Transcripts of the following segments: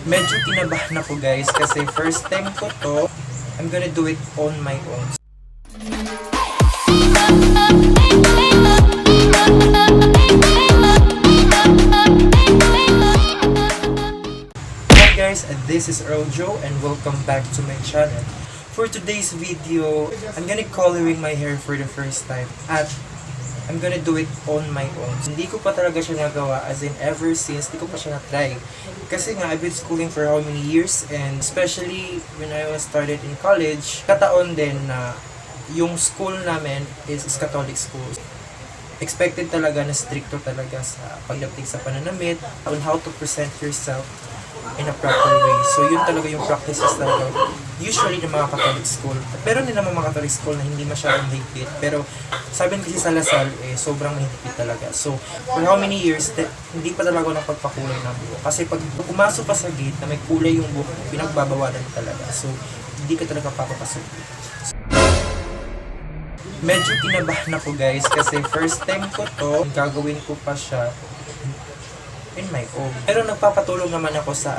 Medyo kinabahan ako guys kasi first time ko to. I'm gonna do it on my own. Hi guys, this is Earl Joe and welcome back to my channel. For today's video, I'm gonna coloring my hair for the first time at I'm gonna do it on my own. Hindi ko pa talaga siya nagawa, as in ever since, hindi ko pa siya na-try. Kasi nga, I've been schooling for how many years, and especially when I was started in college, kataon din na yung school namin is Catholic school. Expected talaga na stricto talaga sa pagdating sa pananamit, on how to present yourself in a proper way. So yun talaga yung practices talaga usually ng mga Catholic school. Pero din naman mga Catholic school na hindi masyadong higpit. Pero sabi kasi sa Lasal, sobrang higpit talaga. So for how many years, hindi pa talaga ako nagpagpakulay ng buhok. Kasi pag pumasok ka sa gate na may kulay yung buhok, pinagbabawalan talaga. So hindi ka talaga papapasok. So, medyo kinabahan ako guys kasi first time ko to, gagawin ko pa siya in my own. Pero nagpapatulong naman ako sa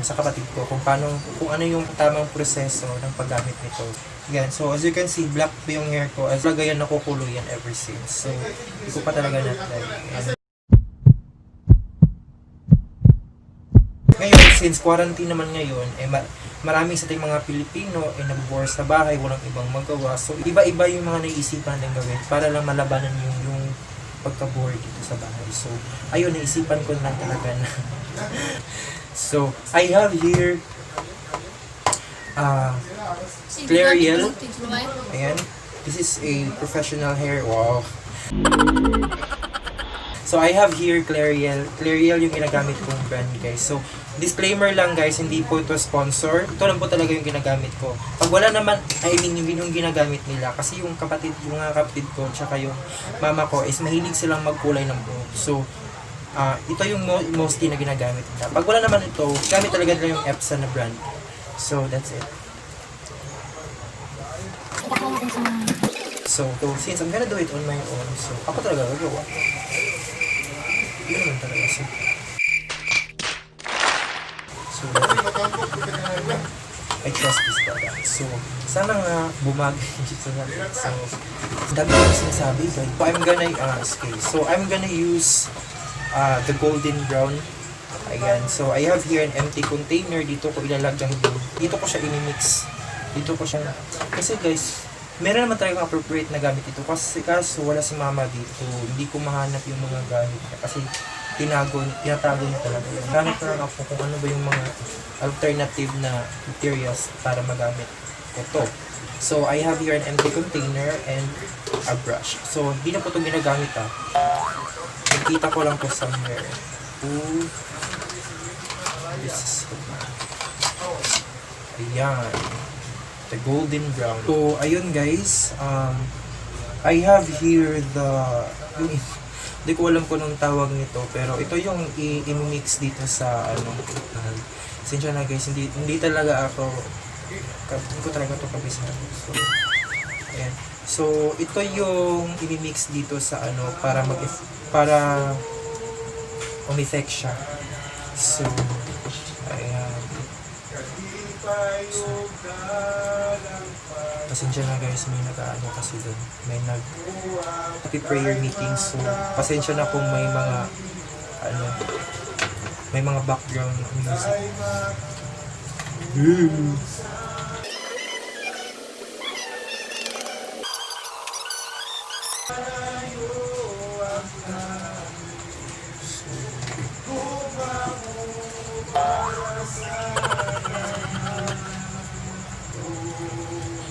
sa kapatid ko kung ano yung tamang proseso ng paggamit nito. Yan. So as you can see, black pa yung hair ko. As talaga yan nakukulo yan ever since. So hindi ko pa talaga na-try. Ngayon, since quarantine naman ngayon, marami sa ating mga Pilipino ay nag-board sa bahay, walang ibang magawa. So iba-iba yung mga naisipan ng gawin para lang malabanan yung pagka-board dito sa bahay. So, ayun, naisipan ko na talaga na. So, I have here Clariel. Ayan. This is a professional hair. Wow. So, I have here Clariel. Clariel yung ginagamit kong brand, guys. So, disclaimer lang guys, hindi po ito sponsor. Ito lang po talaga yung ginagamit ko. Pag wala naman, yung ginagamit nila. Kasi yung mga kapatid ko, tsaka yung mama ko, is mahilig silang magkulay ng buhok. So, ito yung mostly na ginagamit nila. Pag wala naman ito, gamit talaga nila yung EPSA na brand. So, that's it. So, since I'm gonna do it on my own, so, ako talaga gagawa. Yun naman talaga. So, I trust this product. So, sana nga bumagay sa natin. So, dami ko na sinasabi. So, I'm gonna use the golden brown. Ayan. So, I have here an empty container. Dito ko ilalagay din. Dito ko siya inimix. Dito ko siya. Kasi guys, meron naman talagang appropriate na gamit ito. Kaso wala si mama dito. Hindi ko mahanap yung mga gamit niya. Kasi tinatago niya talaga. Gamit ko lang ako kung ano ba yung mga alternative na materials para magamit ito. So, I have here an empty container and a brush. So, hindi na po itong ginagamit nakita ko lang po somewhere. Ooh. This is ayan. The golden brown. So, ayun guys. I have here hindi ko alam kung anong tawag nito, pero ito yung i-mix dito sa Sinsya na guys, hindi talaga ako hindi ko talaga ito kabisa. So, ayan. So, ito yung i-mix dito sa para um-effect siya. So, ayan. So, pasensya na guys, may kasi doon. May happy prayer meeting. So, pasensya na kung may mga background music.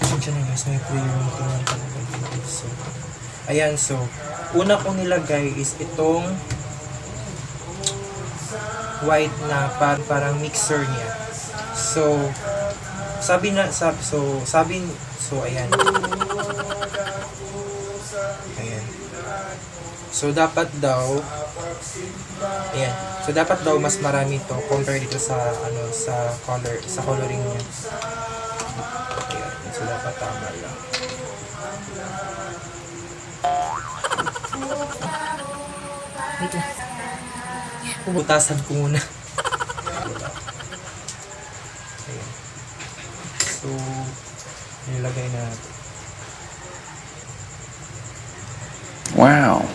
Pasensya na guys, may prayer meeting lang talaga. So, ayan, so, una kong nilagay is itong white na parang mixer niya. So, ayan. Ayan. So, dapat daw, mas marami to compare dito sa coloring niya. Ayan. So, dapat tama lang. Wait lang. Butasan ko muna. nilagay na natin. Wow.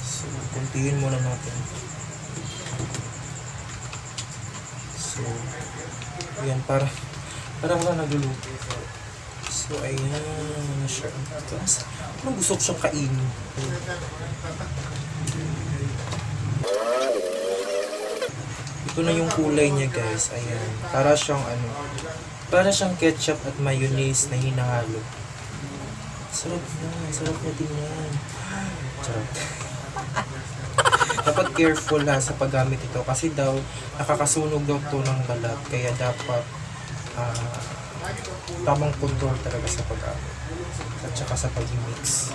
So, kuntiin muna natin. So, ayan, para ka nagluluto. So, ayan na siya. Anong gusto ko siyang kainin? Ito na yung kulay niya, guys. Ayan. Para siyang ketchup at mayonnaise na hinahalo. Sarap na tingnan. Charot. Dapat careful ha sa paggamit ito kasi daw nakakasunog daw ito ng balat, kaya dapat tamang control talaga sa paggamit at saka sa pag-mix.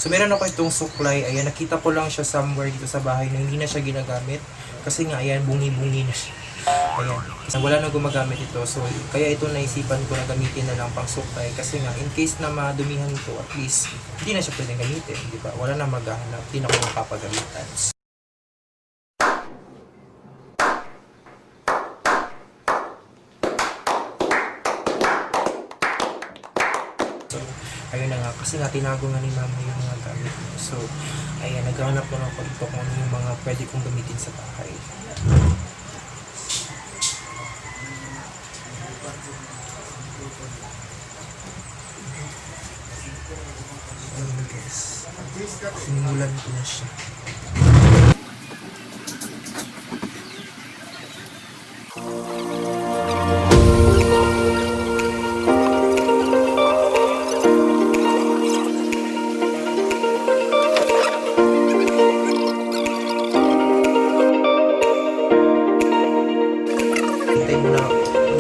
So meron ako itong suklay, ayan, nakita ko lang siya somewhere dito sa bahay na hindi na siya ginagamit kasi nga ayan, bungi-bungi na siya. Ayan, kasi wala na gumagamit ito, so kaya ito naisipan ko na gamitin na lang pang suklay kasi nga in case na madumihan ito, at least hindi na siya pwedeng gamitin, di ba? Wala na maghahanap, hindi na ko mapapagamitan. Ayun na nga, kasi nga tinago nga ni mama yung mga gamit mo. So, ayan, naghahanap lang ako dito kung ano yung mga pwede kong gamitin sa bahay. So, ayun guys, simulan ko na siya.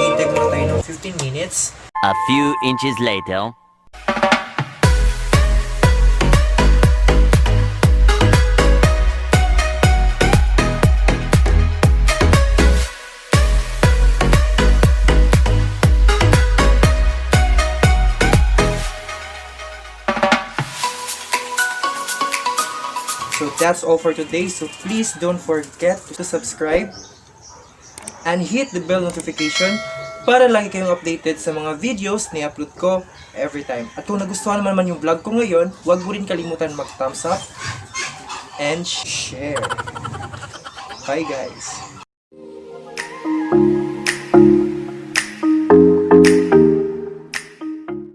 Hintay muna tayo ng 15 minutes. A few inches later. So that's all for today. So please don't forget to subscribe and hit the bell notification para lagi kayong updated sa mga videos na i-upload ko every time. At kung nagustuhan naman yung vlog ko ngayon, huwag mo rin kalimutan mag-thumbs up and share. Bye guys!